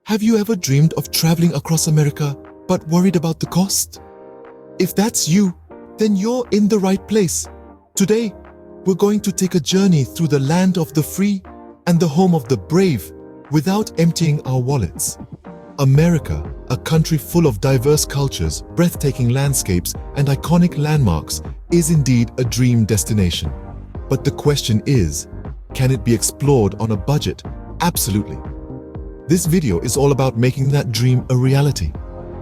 Have you ever dreamed of traveling across America but worried about the cost? If that's you, then you're in the right place. Today, we're going to take a journey through the land of the free and the home of the brave without emptying our wallets. America, a country full of diverse cultures, breathtaking landscapes, and iconic landmarks, is indeed a dream destination. But the question is, can it be explored on a budget? Absolutely. This video is all about making that dream a reality.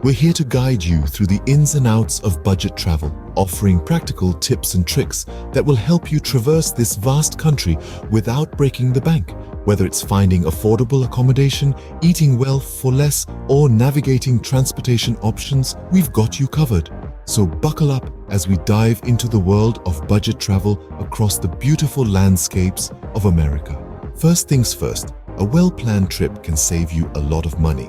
We're here to guide you through the ins and outs of budget travel, offering practical tips and tricks that will help you traverse this vast country without breaking the bank. Whether it's finding affordable accommodation, eating well for less, or navigating transportation options, we've got you covered. So buckle up as we dive into the world of budget travel across the beautiful landscapes of America. First things first, a well-planned trip can save you a lot of money.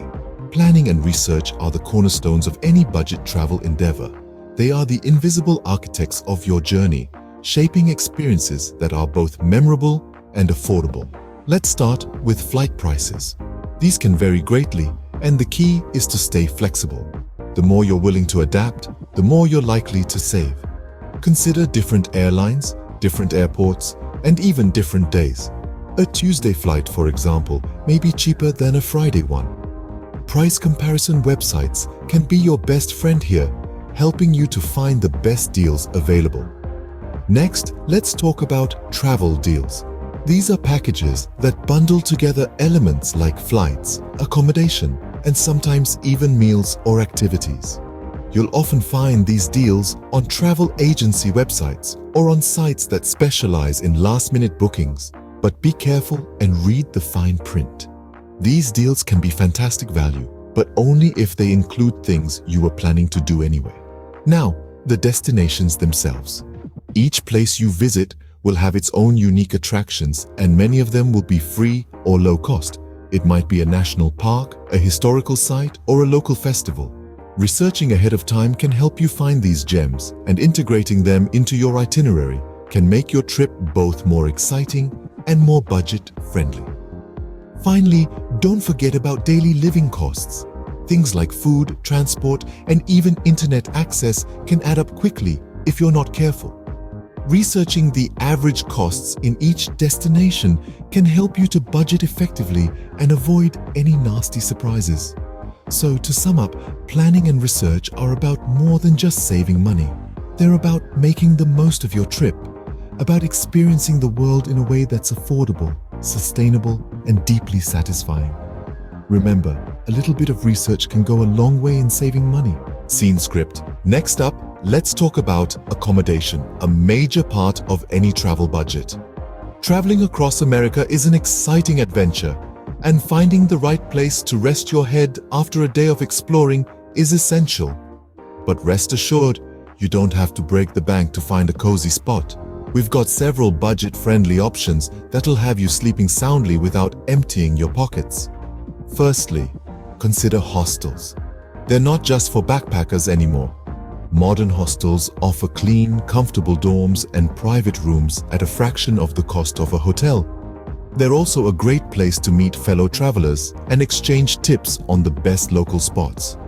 Planning and research are the cornerstones of any budget travel endeavor. They are the invisible architects of your journey, shaping experiences that are both memorable and affordable. Let's start with flight prices. These can vary greatly, and the key is to stay flexible. The more you're willing to adapt, the more you're likely to save. Consider different airlines, different airports, and even different days. A Tuesday flight, for example, may be cheaper than a Friday one. Price comparison websites can be your best friend here, helping you to find the best deals available. Next, let's talk about travel deals. These are packages that bundle together elements like flights, accommodation, and sometimes even meals or activities. You'll often find these deals on travel agency websites or on sites that specialize in last-minute bookings. But be careful and read the fine print. These deals can be fantastic value, but only if they include things you were planning to do anyway. Now, the destinations themselves. Each place you visit will have its own unique attractions, and many of them will be free or low cost. It might be a national park, a historical site, or a local festival. Researching ahead of time can help you find these gems, and integrating them into your itinerary can make your trip both more exciting and more budget-friendly. Finally, don't forget about daily living costs. Things like food, transport, and even internet access can add up quickly if you're not careful. Researching the average costs in each destination can help you to budget effectively and avoid any nasty surprises. So, to sum up, planning and research are about more than just saving money. They're about making the most of your trip, about experiencing the world in a way that's affordable, sustainable, and deeply satisfying. Remember, a little bit of research can go a long way in saving money. Scene script. Next up, let's talk about accommodation, a major part of any travel budget. Traveling across America is an exciting adventure, and finding the right place to rest your head after a day of exploring is essential. But rest assured, you don't have to break the bank to find a cozy spot. We've got several budget-friendly options that'll have you sleeping soundly without emptying your pockets. Firstly, consider hostels. They're not just for backpackers anymore. Modern hostels offer clean, comfortable dorms and private rooms at a fraction of the cost of a hotel. They're also a great place to meet fellow travelers and exchange tips on the best local spots.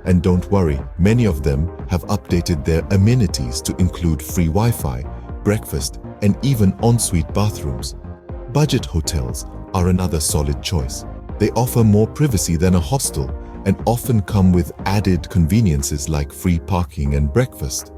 And don't worry, many of them have updated their amenities to include free Wi-Fi, breakfast, and even ensuite bathrooms. Budget hotels are another solid choice. They offer more privacy than a hostel and often come with added conveniences like free parking and breakfast.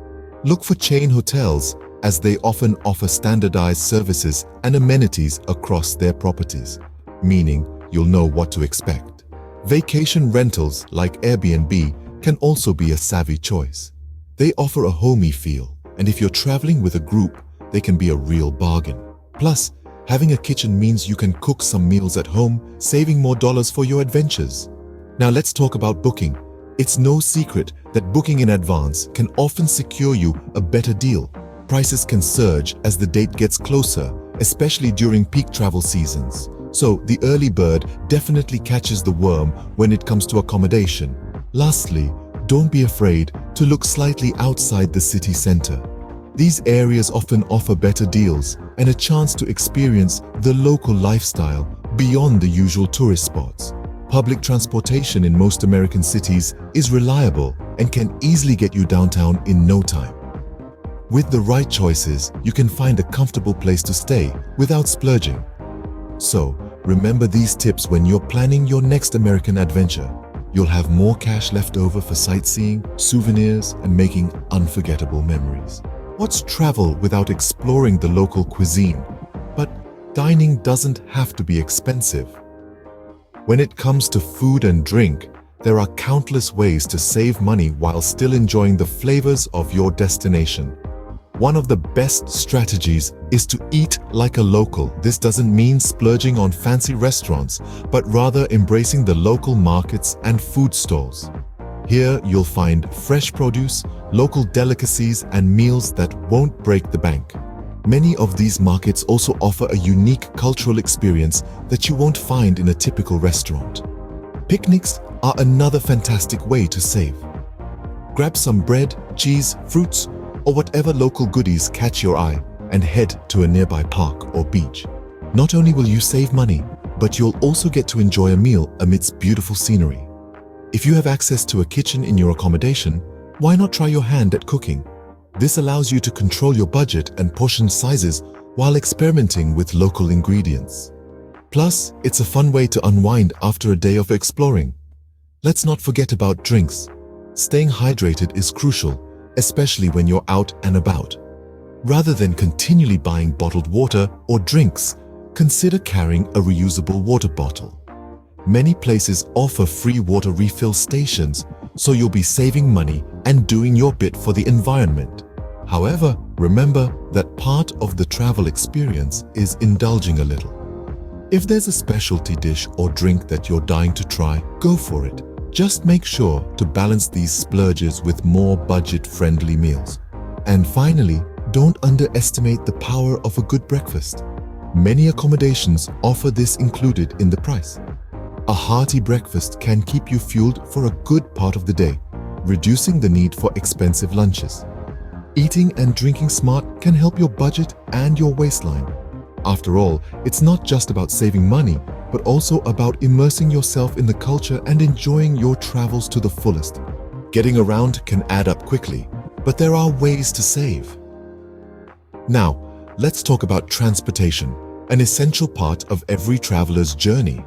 Look for chain hotels, as they often offer standardized services and amenities across their properties, meaning you'll know what to expect. Vacation rentals like Airbnb can also be a savvy choice. They offer a homey feel, and if you're traveling with a group, they can be a real bargain. Plus, having a kitchen means you can cook some meals at home, saving more dollars for your adventures. Now let's talk about booking. It's no secret that booking in advance can often secure you a better deal. Prices can surge as the date gets closer, especially during peak travel seasons. So the early bird definitely catches the worm when it comes to accommodation. Lastly, don't be afraid to look slightly outside the city center. These areas often offer better deals and a chance to experience the local lifestyle beyond the usual tourist spots. Public transportation in most American cities is reliable and can easily get you downtown in no time. With the right choices, you can find a comfortable place to stay without splurging. So, remember these tips when you're planning your next American adventure. You'll have more cash left over for sightseeing, souvenirs, and making unforgettable memories. What's travel without exploring the local cuisine? But dining doesn't have to be expensive. When it comes to food and drink, there are countless ways to save money while still enjoying the flavors of your destination. One of the best strategies is to eat like a local. This doesn't mean splurging on fancy restaurants, but rather embracing the local markets and food stalls. Here you'll find fresh produce, local delicacies, and meals that won't break the bank. Many of these markets also offer a unique cultural experience that you won't find in a typical restaurant. Picnics are another fantastic way to save. Grab some bread, cheese, fruits, or whatever local goodies catch your eye and head to a nearby park or beach. Not only will you save money, but you'll also get to enjoy a meal amidst beautiful scenery. If you have access to a kitchen in your accommodation, why not try your hand at cooking? This allows you to control your budget and portion sizes while experimenting with local ingredients. Plus, it's a fun way to unwind after a day of exploring. Let's not forget about drinks. Staying hydrated is crucial, especially when you're out and about. Rather than continually buying bottled water or drinks, consider carrying a reusable water bottle. Many places offer free water refill stations, so you'll be saving money and doing your bit for the environment. However, remember that part of the travel experience is indulging a little. If there's a specialty dish or drink that you're dying to try, go for it. Just make sure to balance these splurges with more budget-friendly meals. And finally, don't underestimate the power of a good breakfast. Many accommodations offer this included in the price. A hearty breakfast can keep you fueled for a good part of the day, reducing the need for expensive lunches. Eating and drinking smart can help your budget and your waistline. After all, it's not just about saving money, but also about immersing yourself in the culture and enjoying your travels to the fullest. Getting around can add up quickly, but there are ways to save. Now, let's talk about transportation, an essential part of every traveler's journey.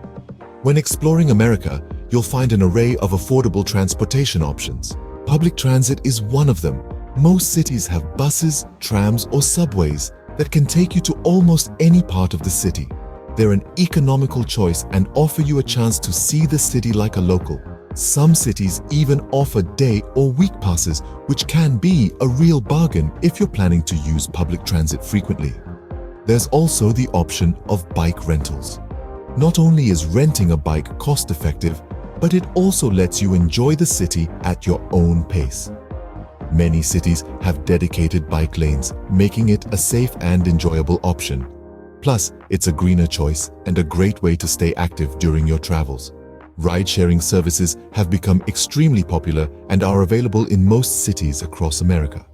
When exploring America, you'll find an array of affordable transportation options. Public transit is one of them. Most cities have buses, trams, or subways that can take you to almost any part of the city. They're an economical choice and offer you a chance to see the city like a local. Some cities even offer day or week passes, which can be a real bargain if you're planning to use public transit frequently. There's also the option of bike rentals. Not only is renting a bike cost-effective, but it also lets you enjoy the city at your own pace. Many cities have dedicated bike lanes, making it a safe and enjoyable option. Plus, it's a greener choice and a great way to stay active during your travels. Ride-sharing services have become extremely popular and are available in most cities across America.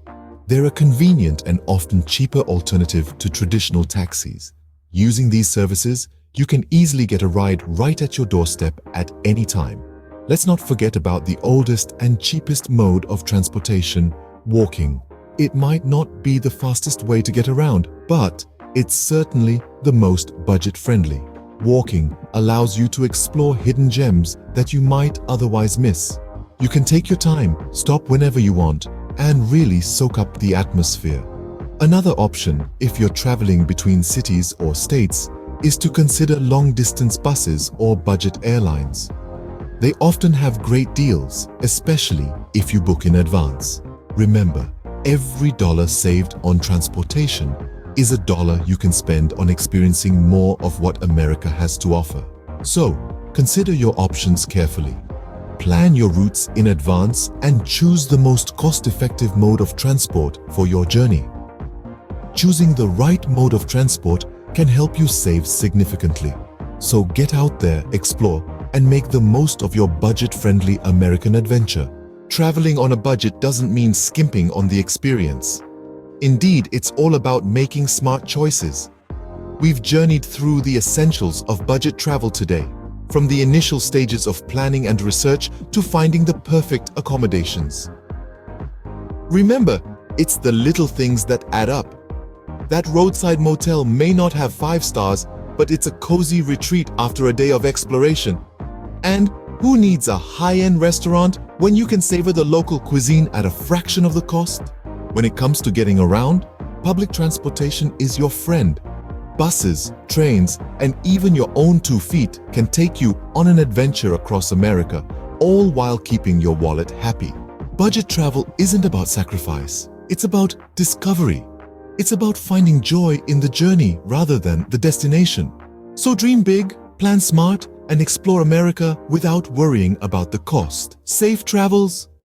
They're a convenient and often cheaper alternative to traditional taxis. Using these services, you can easily get a ride right at your doorstep at any time. Let's not forget about the oldest and cheapest mode of transportation, walking. It might not be the fastest way to get around, but it's certainly the most budget-friendly. Walking allows you to explore hidden gems that you might otherwise miss. You can take your time, stop whenever you want, and really soak up the atmosphere. Another option, if you're traveling between cities or states, is to consider long-distance buses or budget airlines. They often have great deals, especially if you book in advance. Remember, every dollar saved on transportation is a dollar you can spend on experiencing more of what America has to offer. So, consider your options carefully. Plan your routes in advance and choose the most cost-effective mode of transport for your journey. Choosing the right mode of transport can help you save significantly. So get out there, explore, and make the most of your budget-friendly American adventure. Traveling on a budget doesn't mean skimping on the experience. Indeed, it's all about making smart choices. We've journeyed through the essentials of budget travel today. from the initial stages of planning and research to finding the perfect accommodations. Remember, it's the little things that add up. That roadside motel may not have 5 stars, but it's a cozy retreat after a day of exploration. And who needs a high-end restaurant when you can savor the local cuisine at a fraction of the cost? When it comes to getting around, public transportation is your friend. Buses, trains, and even your own 2 feet can take you on an adventure across America, all while keeping your wallet happy. Budget travel isn't about sacrifice. It's about discovery. It's about finding joy in the journey rather than the destination. So dream big, plan smart, and explore America without worrying about the cost. Safe travels!